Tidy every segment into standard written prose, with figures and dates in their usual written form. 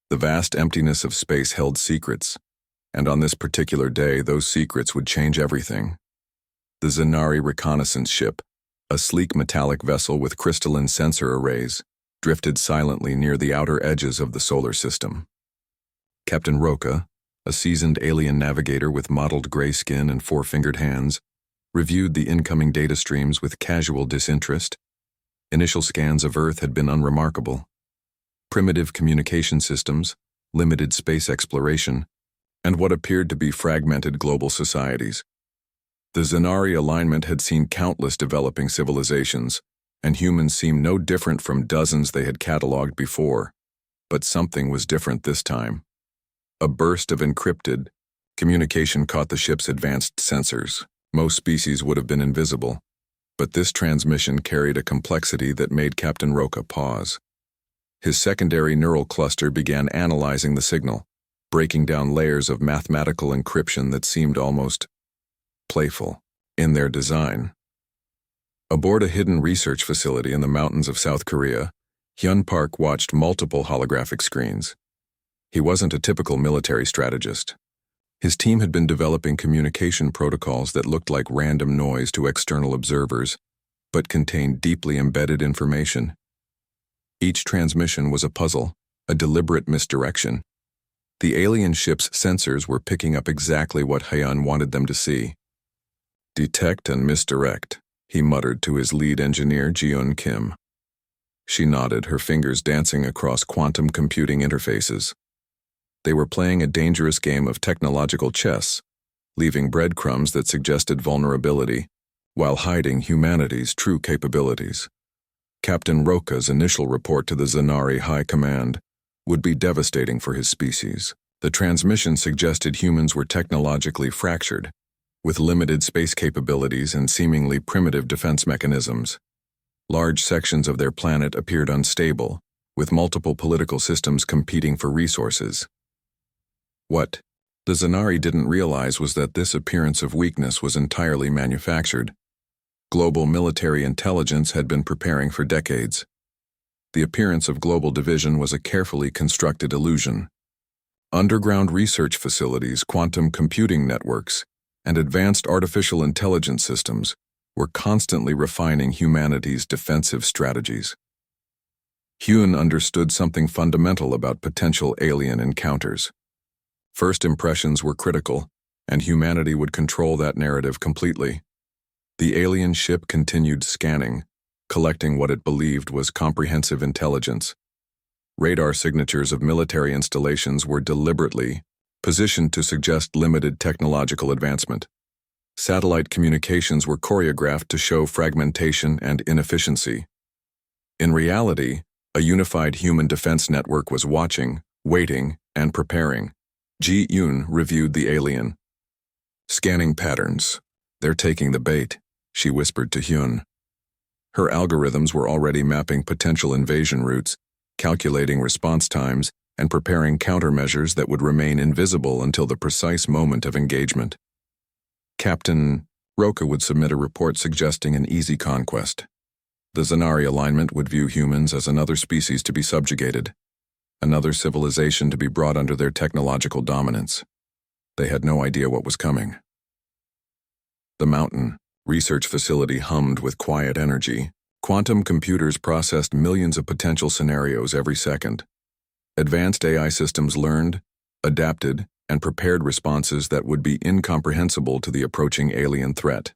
The vast emptiness of space held secrets, and on this particular day, those secrets would change everything. The Zanari reconnaissance ship, a sleek metallic vessel with crystalline sensor arrays, drifted silently near the outer edges of the solar system. Captain Roca, a seasoned alien navigator with mottled gray skin and four-fingered hands, reviewed the incoming data streams with casual disinterest. Initial scans of Earth had been unremarkable. Primitive communication systems, limited space exploration, and what appeared to be fragmented global societies. The Zanari alignment had seen countless developing civilizations, and humans seemed no different from dozens they had cataloged before. But something was different this time. A burst of encrypted communication caught the ship's advanced sensors. Most species would have been invisible, but this transmission carried a complexity that made Captain Roca pause. His secondary neural cluster began analyzing the signal, breaking down layers of mathematical encryption that seemed almost playful in their design. Aboard a hidden research facility in the mountains of South Korea, Hyun Park watched multiple holographic screens. He wasn't a typical military strategist. His team had been developing communication protocols that looked like random noise to external observers, but contained deeply embedded information. Each transmission was a puzzle, a deliberate misdirection. The alien ship's sensors were picking up exactly what Hyun wanted them to see. "Detect and misdirect," he muttered to his lead engineer, Jiun Kim. She nodded, her fingers dancing across quantum computing interfaces. They were playing a dangerous game of technological chess, leaving breadcrumbs that suggested vulnerability, while hiding humanity's true capabilities. Captain Roca's initial report to the Zanari High Command would be devastating for his species. The transmission suggested humans were technologically fractured, with limited space capabilities and seemingly primitive defense mechanisms. Large sections of their planet appeared unstable, with multiple political systems competing for resources. What the Zanari didn't realize was that this appearance of weakness was entirely manufactured. Global military intelligence had been preparing for decades. The appearance of global division was a carefully constructed illusion. Underground research facilities, quantum computing networks, and advanced artificial intelligence systems were constantly refining humanity's defensive strategies. Hyun understood something fundamental about potential alien encounters. First impressions were critical, and humanity would control that narrative completely. The alien ship continued scanning, collecting what it believed was comprehensive intelligence. Radar signatures of military installations were deliberately positioned to suggest limited technological advancement. Satellite communications were choreographed to show fragmentation and inefficiency. In reality, a unified human defense network was watching, waiting, and preparing. Ji Yoon reviewed the alien. "Scanning patterns. They're taking the bait," she whispered to Hyun. Her algorithms were already mapping potential invasion routes, calculating response times, and preparing countermeasures that would remain invisible until the precise moment of engagement. Captain Roca would submit a report suggesting an easy conquest. The Zanari alignment would view humans as another species to be subjugated, another civilization to be brought under their technological dominance. They had no idea what was coming. The mountain research facility hummed with quiet energy. Quantum computers processed millions of potential scenarios every second. Advanced AI systems learned, adapted, and prepared responses that would be incomprehensible to the approaching alien threat.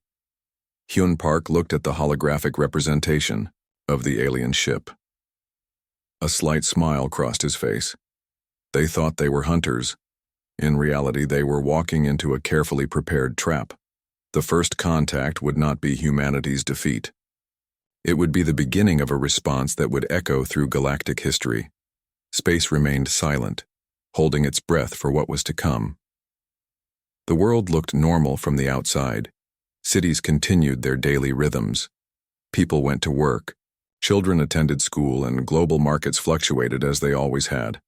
Hyun Park looked at the holographic representation of the alien ship. A slight smile crossed his face. They thought they were hunters. In reality, they were walking into a carefully prepared trap. The first contact would not be humanity's defeat. It would be the beginning of a response that would echo through galactic history. Space remained silent, holding its breath for what was to come. The world looked normal from the outside. Cities continued their daily rhythms. People went to work, children attended school, and global markets fluctuated as they always had.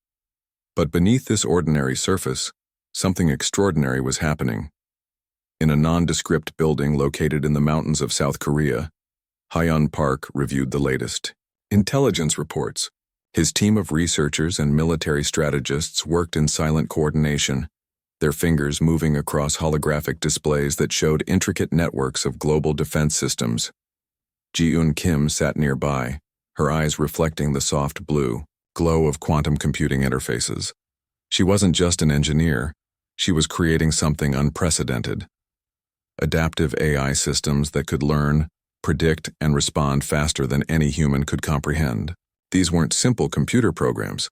But beneath this ordinary surface, something extraordinary was happening. In a nondescript building located in the mountains of South Korea, Hyun Park reviewed the latest intelligence reports. His team of researchers and military strategists worked in silent coordination, their fingers moving across holographic displays that showed intricate networks of global defense systems. Ji-eun Kim sat nearby, her eyes reflecting the soft blue glow of quantum computing interfaces. She wasn't just an engineer, she was creating something unprecedented. Adaptive AI systems that could learn, predict, and respond faster than any human could comprehend. These weren't simple computer programs.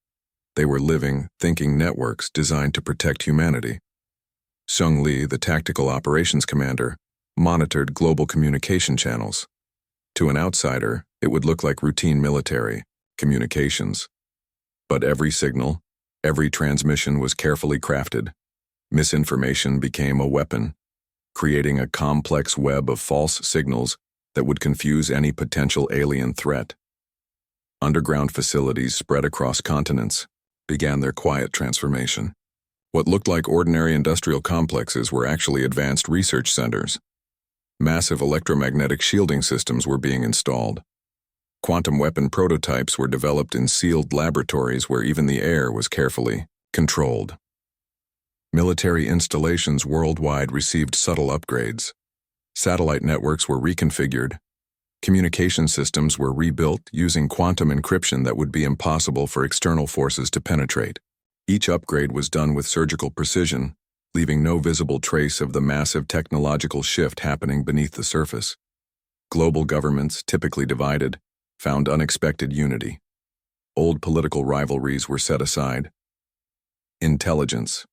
They were living, thinking networks designed to protect humanity. Sung Lee, the tactical operations commander, monitored global communication channels. To an outsider, it would look like routine military communications. But every signal, every transmission was carefully crafted. Misinformation became a weapon, creating a complex web of false signals that would confuse any potential alien threat. Underground facilities spread across continents began their quiet transformation. What looked like ordinary industrial complexes were actually advanced research centers. Massive electromagnetic shielding systems were being installed. Quantum weapon prototypes were developed in sealed laboratories where even the air was carefully controlled. Military installations worldwide received subtle upgrades. Satellite networks were reconfigured. Communication systems were rebuilt using quantum encryption that would be impossible for external forces to penetrate. Each upgrade was done with surgical precision, leaving no visible trace of the massive technological shift happening beneath the surface. Global governments, typically divided, found unexpected unity. Old political rivalries were set aside. Intelligence.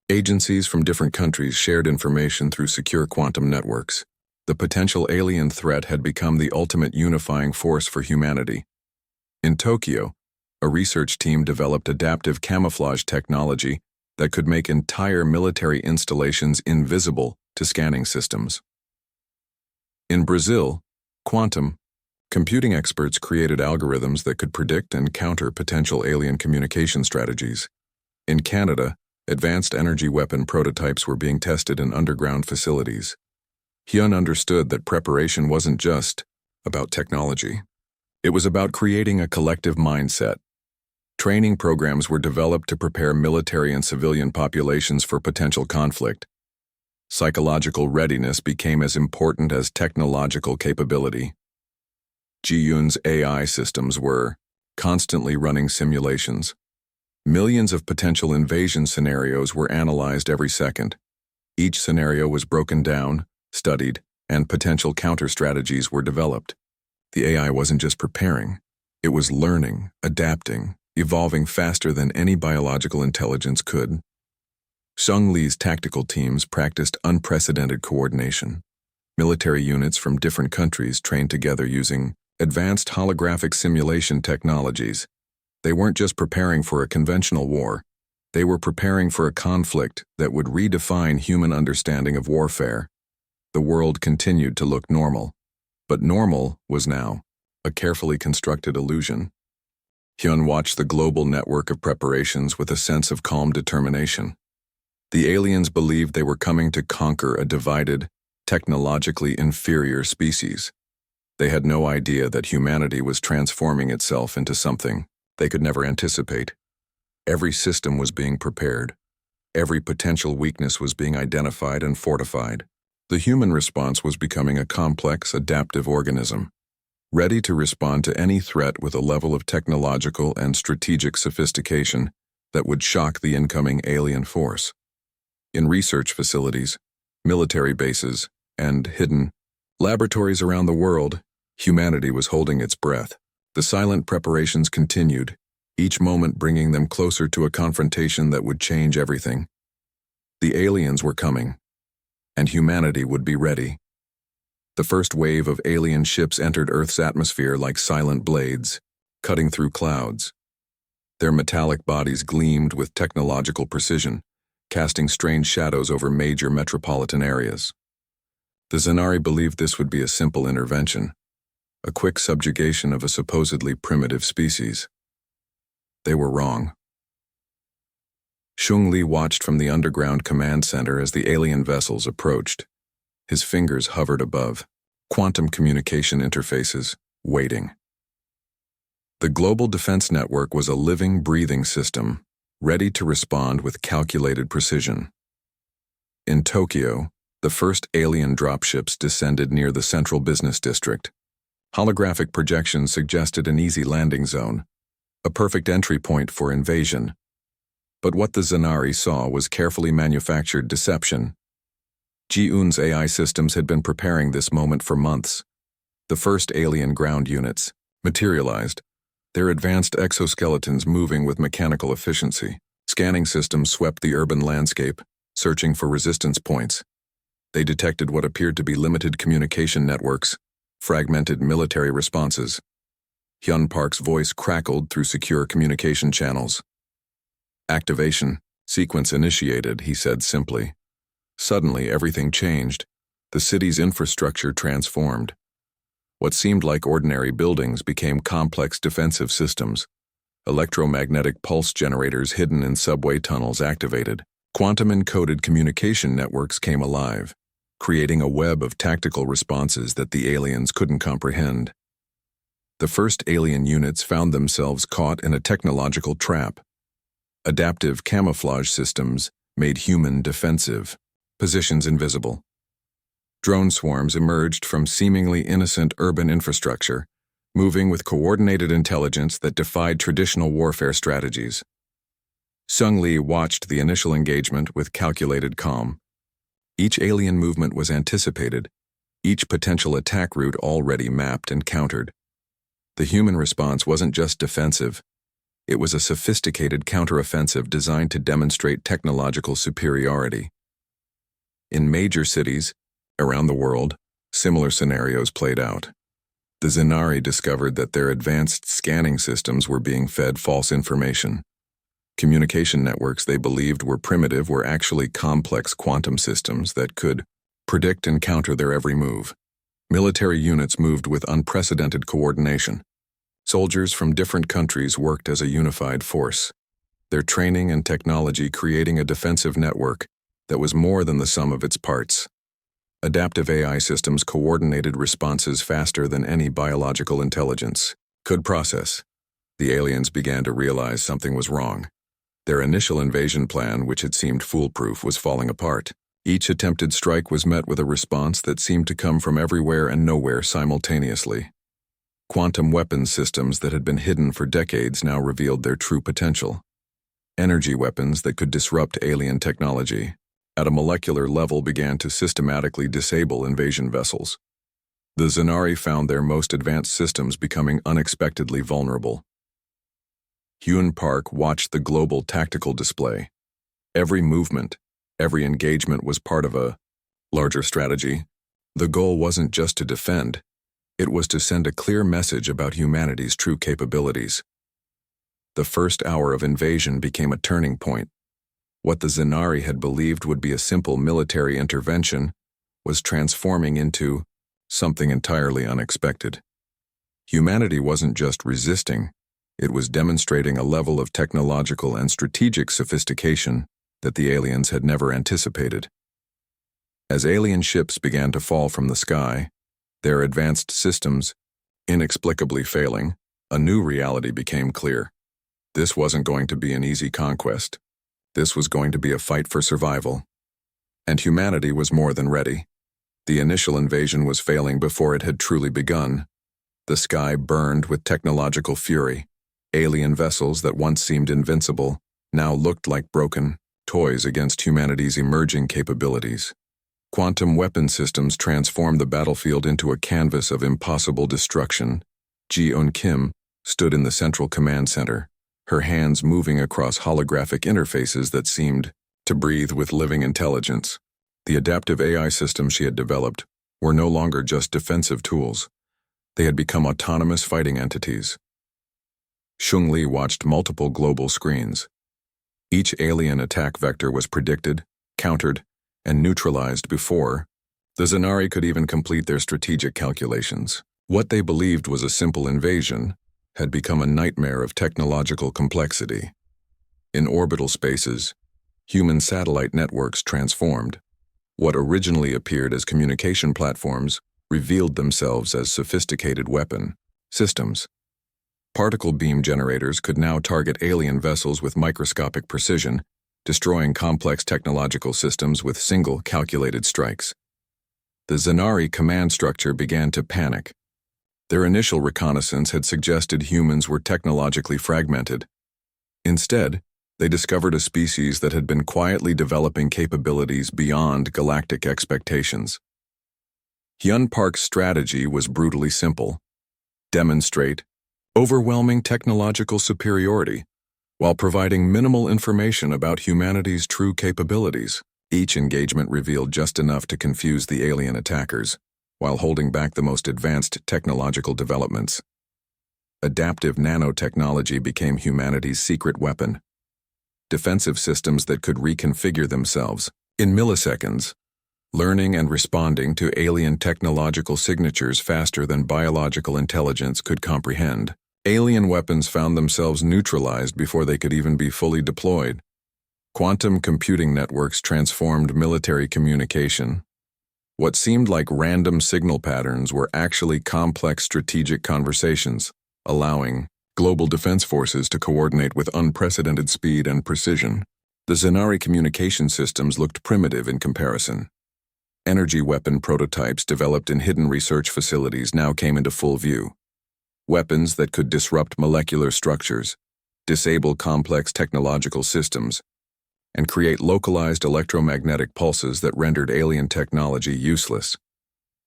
Agencies from different countries shared information through secure quantum networks. The potential alien threat had become the ultimate unifying force for humanity. In Tokyo, a research team developed adaptive camouflage technology that could make entire military installations invisible to scanning systems. In Brazil, quantum computing experts created algorithms that could predict and counter potential alien communication strategies. In Canada, advanced energy weapon prototypes were being tested in underground facilities. Hyun understood that preparation wasn't just about technology. It was about creating a collective mindset. Training programs were developed to prepare military and civilian populations for potential conflict. Psychological readiness became as important as technological capability. Ji-Yoon's AI systems were constantly running simulations. Millions of potential invasion scenarios were analyzed every second. Each scenario was broken down, studied, and potential counter-strategies were developed. The AI wasn't just preparing, it was learning, adapting, evolving faster than any biological intelligence could. Sung Lee's tactical teams practiced unprecedented coordination. Military units from different countries trained together using advanced holographic simulation technologies. They weren't just preparing for a conventional war, they were preparing for a conflict that would redefine human understanding of warfare. The world continued to look normal, but normal was now a carefully constructed illusion. Hyun watched the global network of preparations with a sense of calm determination. The aliens believed they were coming to conquer a divided, technologically inferior species. They had no idea that humanity was transforming itself into something they could never anticipate. Every system was being prepared. Every potential weakness was being identified and fortified. The human response was becoming a complex, adaptive organism, ready to respond to any threat with a level of technological and strategic sophistication that would shock the incoming alien force. In research facilities, military bases, and hidden laboratories around the world, humanity was holding its breath. The silent preparations continued, each moment bringing them closer to a confrontation that would change everything. The aliens were coming, and humanity would be ready. The first wave of alien ships entered Earth's atmosphere like silent blades, cutting through clouds. Their metallic bodies gleamed with technological precision, casting strange shadows over major metropolitan areas. The Zanari believed this would be a simple intervention, a quick subjugation of a supposedly primitive species. They were wrong. Sung Lee watched from the underground command center as the alien vessels approached. His fingers hovered above quantum communication interfaces, waiting. The global defense network was a living, breathing system, ready to respond with calculated precision. In Tokyo, the first alien dropships descended near the central business district. Holographic projections suggested an easy landing zone, a perfect entry point for invasion. But what the Zanari saw was carefully manufactured deception. Ji-Eun's AI systems had been preparing this moment for months. The first alien ground units materialized, their advanced exoskeletons moving with mechanical efficiency. Scanning systems swept the urban landscape, searching for resistance points. They detected what appeared to be limited communication networks, fragmented military responses. Hyun Park's voice crackled through secure communication channels. "Activation, sequence initiated," he said simply. Suddenly, everything changed. The city's infrastructure transformed. What seemed like ordinary buildings became complex defensive systems. Electromagnetic pulse generators hidden in subway tunnels activated. Quantum-encoded communication networks came alive, creating a web of tactical responses that the aliens couldn't comprehend. The first alien units found themselves caught in a technological trap. Adaptive camouflage systems made human defensive, positions invisible. Drone swarms emerged from seemingly innocent urban infrastructure, moving with coordinated intelligence that defied traditional warfare strategies. Sung Lee watched the initial engagement with calculated calm. Each alien movement was anticipated, each potential attack route already mapped and countered. The human response wasn't just defensive. It was a sophisticated counteroffensive designed to demonstrate technological superiority. In major cities around the world, similar scenarios played out. The Zanari discovered that their advanced scanning systems were being fed false information. Communication networks they believed were primitive were actually complex quantum systems that could predict and counter their every move. Military units moved with unprecedented coordination. Soldiers from different countries worked as a unified force, their training and technology creating a defensive network that was more than the sum of its parts. Adaptive AI systems coordinated responses faster than any biological intelligence could process. The aliens began to realize something was wrong. Their initial invasion plan, which had seemed foolproof, was falling apart. Each attempted strike was met with a response that seemed to come from everywhere and nowhere simultaneously. Quantum weapons systems that had been hidden for decades now revealed their true potential. Energy weapons that could disrupt alien technology, at a molecular level, began to systematically disable invasion vessels. The Zanari found their most advanced systems becoming unexpectedly vulnerable. Hyun Park watched the global tactical display. Every movement, every engagement was part of a larger strategy. The goal wasn't just to defend, it was to send a clear message about humanity's true capabilities. The first hour of invasion became a turning point. What the Zanari had believed would be a simple military intervention was transforming into something entirely unexpected. Humanity wasn't just resisting, it was demonstrating a level of technological and strategic sophistication that the aliens had never anticipated. As alien ships began to fall from the sky, their advanced systems inexplicably failing, a new reality became clear. This wasn't going to be an easy conquest. This was going to be a fight for survival. And humanity was more than ready. The initial invasion was failing before it had truly begun. The sky burned with technological fury. Alien vessels that once seemed invincible now looked like broken toys against humanity's emerging capabilities. Quantum weapon systems transformed the battlefield into a canvas of impossible destruction. Ji-Eun Kim stood in the central command center, her hands moving across holographic interfaces that seemed to breathe with living intelligence. The adaptive AI systems she had developed were no longer just defensive tools. They had become autonomous fighting entities. Sung Lee watched multiple global screens. Each alien attack vector was predicted, countered, and neutralized before the Zanari could even complete their strategic calculations. What they believed was a simple invasion had become a nightmare of technological complexity. In orbital spaces, human satellite networks transformed. What originally appeared as communication platforms revealed themselves as sophisticated weapon systems. Particle beam generators could now target alien vessels with microscopic precision, destroying complex technological systems with single calculated strikes. The Zanari command structure began to panic. Their initial reconnaissance had suggested humans were technologically fragmented. Instead, they discovered a species that had been quietly developing capabilities beyond galactic expectations. Hyun Park's strategy was brutally simple: demonstrate overwhelming technological superiority while providing minimal information about humanity's true capabilities. Each engagement revealed just enough to confuse the alien attackers, while holding back the most advanced technological developments. Adaptive nanotechnology became humanity's secret weapon. Defensive systems that could reconfigure themselves in milliseconds, learning and responding to alien technological signatures faster than biological intelligence could comprehend. Alien weapons found themselves neutralized before they could even be fully deployed. Quantum computing networks transformed military communication. What seemed like random signal patterns were actually complex strategic conversations, allowing global defense forces to coordinate with unprecedented speed and precision. The Zanari communication systems looked primitive in comparison. Energy weapon prototypes developed in hidden research facilities now came into full view. Weapons that could disrupt molecular structures, disable complex technological systems, and create localized electromagnetic pulses that rendered alien technology useless.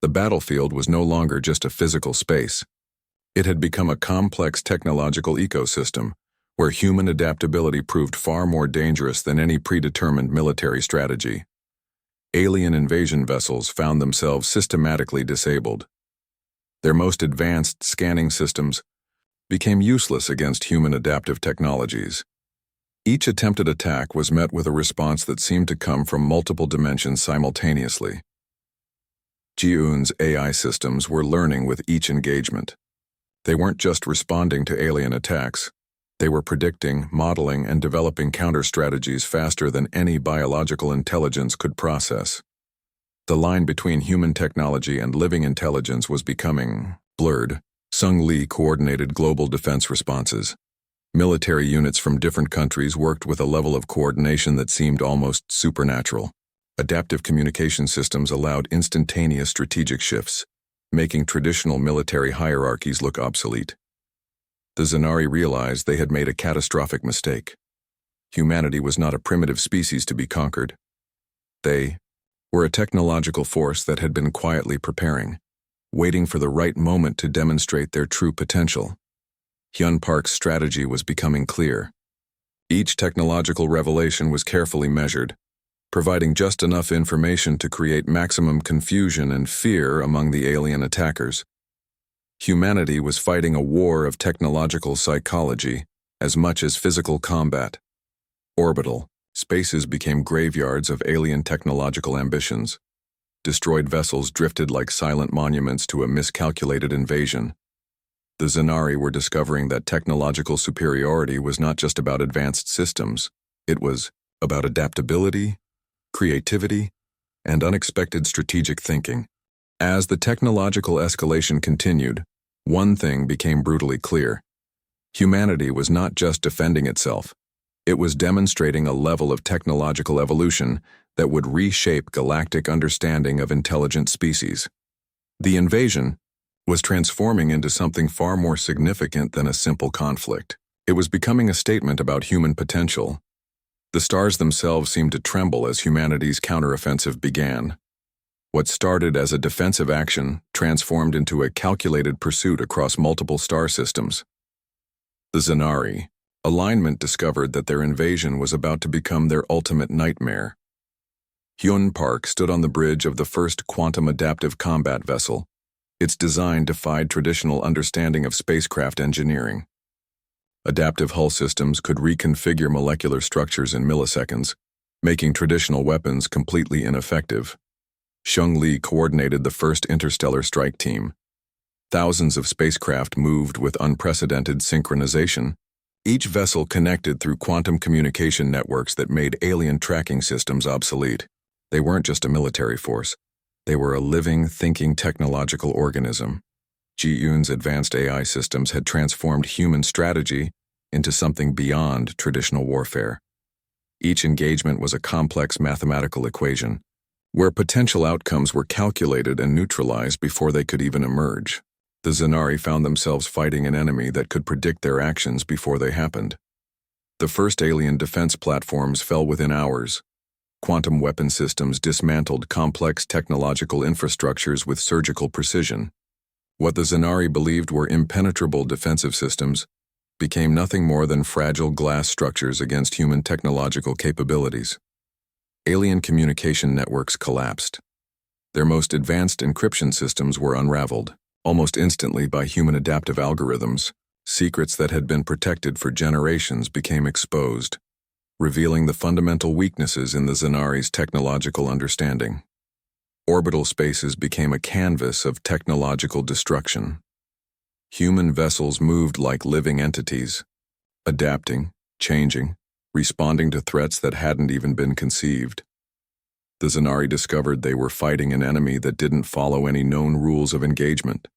The battlefield was no longer just a physical space. It had become a complex technological ecosystem where human adaptability proved far more dangerous than any predetermined military strategy. Alien invasion vessels found themselves systematically disabled. Their most advanced scanning systems became useless against human adaptive technologies. Each attempted attack was met with a response that seemed to come from multiple dimensions simultaneously. Ji-Eun's AI systems were learning with each engagement. They weren't just responding to alien attacks. They were predicting, modeling, and developing counter-strategies faster than any biological intelligence could process. The line between human technology and living intelligence was becoming blurred. Sung Lee coordinated global defense responses. Military units from different countries worked with a level of coordination that seemed almost supernatural. Adaptive communication systems allowed instantaneous strategic shifts, making traditional military hierarchies look obsolete. The Zanari realized they had made a catastrophic mistake. Humanity was not a primitive species to be conquered. They were a technological force that had been quietly preparing, waiting for the right moment to demonstrate their true potential. Hyun Park's strategy was becoming clear. Each technological revelation was carefully measured, providing just enough information to create maximum confusion and fear among the alien attackers. Humanity was fighting a war of technological psychology as much as physical combat. Orbital spaces became graveyards of alien technological ambitions. Destroyed vessels drifted like silent monuments to a miscalculated invasion. The Zanari were discovering that technological superiority was not just about advanced systems. It was about adaptability, creativity, and unexpected strategic thinking. As the technological escalation continued, one thing became brutally clear. Humanity was not just defending itself. It was demonstrating a level of technological evolution that would reshape galactic understanding of intelligent species. The invasion was transforming into something far more significant than a simple conflict. It was becoming a statement about human potential. The stars themselves seemed to tremble as humanity's counteroffensive began. What started as a defensive action transformed into a calculated pursuit across multiple star systems. The Zanari alignment discovered that their invasion was about to become their ultimate nightmare. Hyun Park stood on the bridge of the first quantum adaptive combat vessel. Its design defied traditional understanding of spacecraft engineering. Adaptive hull systems could reconfigure molecular structures in milliseconds, making traditional weapons completely ineffective. Sung Lee coordinated the first interstellar strike team. Thousands of spacecraft moved with unprecedented synchronization, each vessel connected through quantum communication networks that made alien tracking systems obsolete. They weren't just a military force. They were a living, thinking technological organism. Ji-Yoon's advanced AI systems had transformed human strategy into something beyond traditional warfare. Each engagement was a complex mathematical equation, where potential outcomes were calculated and neutralized before they could even emerge. The Zanari found themselves fighting an enemy that could predict their actions before they happened. The first alien defense platforms fell within hours. Quantum weapon systems dismantled complex technological infrastructures with surgical precision. What the Zanari believed were impenetrable defensive systems became nothing more than fragile glass structures against human technological capabilities. Alien communication networks collapsed. Their most advanced encryption systems were unraveled, almost instantly by human adaptive algorithms. Secrets that had been protected for generations became exposed, revealing the fundamental weaknesses in the Zanari's technological understanding. Orbital spaces became a canvas of technological destruction. Human vessels moved like living entities, adapting, changing, responding to threats that hadn't even been conceived. The Zanari discovered they were fighting an enemy that didn't follow any known rules of engagement.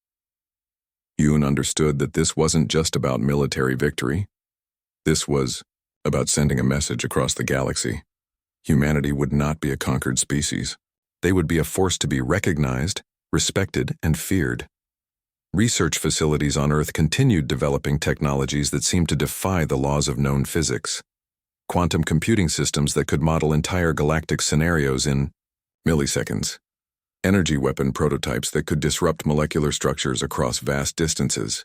Yoon understood that this wasn't just about military victory. This was about sending a message across the galaxy. Humanity would not be a conquered species. They would be a force to be recognized, respected, and feared. Research facilities on Earth continued developing technologies that seemed to defy the laws of known physics. Quantum computing systems that could model entire galactic scenarios in milliseconds. Energy weapon prototypes that could disrupt molecular structures across vast distances.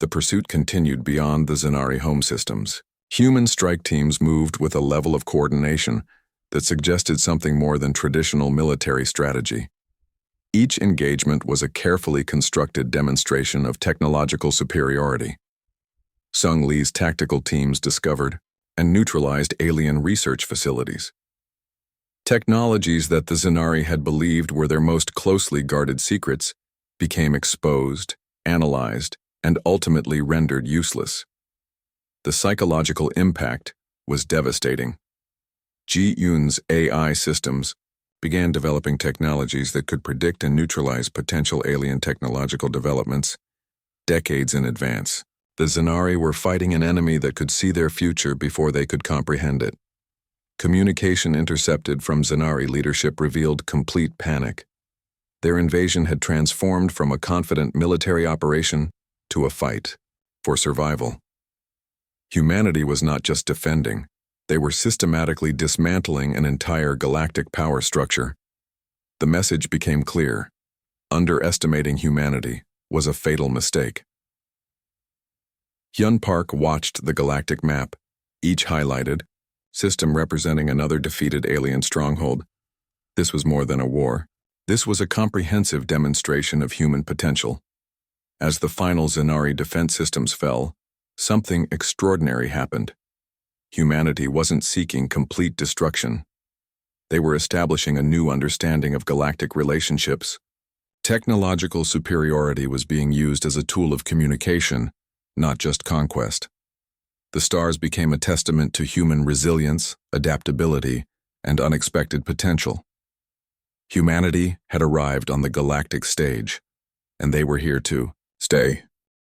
The pursuit continued beyond the Zanari home systems. Human strike teams moved with a level of coordination that suggested something more than traditional military strategy. Each engagement was a carefully constructed demonstration of technological superiority. Sung Lee's tactical teams discovered and neutralized alien research facilities. Technologies that the Zanari had believed were their most closely guarded secrets became exposed, analyzed, and ultimately rendered useless. The psychological impact was devastating. Ji-Yoon's AI systems began developing technologies that could predict and neutralize potential alien technological developments decades in advance. The Zanari were fighting an enemy that could see their future before they could comprehend it. Communication intercepted from Zanari leadership revealed complete panic. Their invasion had transformed from a confident military operation to a fight for survival. Humanity was not just defending. They were systematically dismantling an entire galactic power structure. The message became clear. Underestimating humanity was a fatal mistake. Hyun Park watched the galactic map, each highlighted, system representing another defeated alien stronghold. This was more than a war. This was a comprehensive demonstration of human potential. As the final Zanari defense systems fell, something extraordinary happened. Humanity wasn't seeking complete destruction. They were establishing a new understanding of galactic relationships. Technological superiority was being used as a tool of communication, not just conquest. The stars became a testament to human resilience, adaptability, and unexpected potential. Humanity had arrived on the galactic stage, and they were here to stay.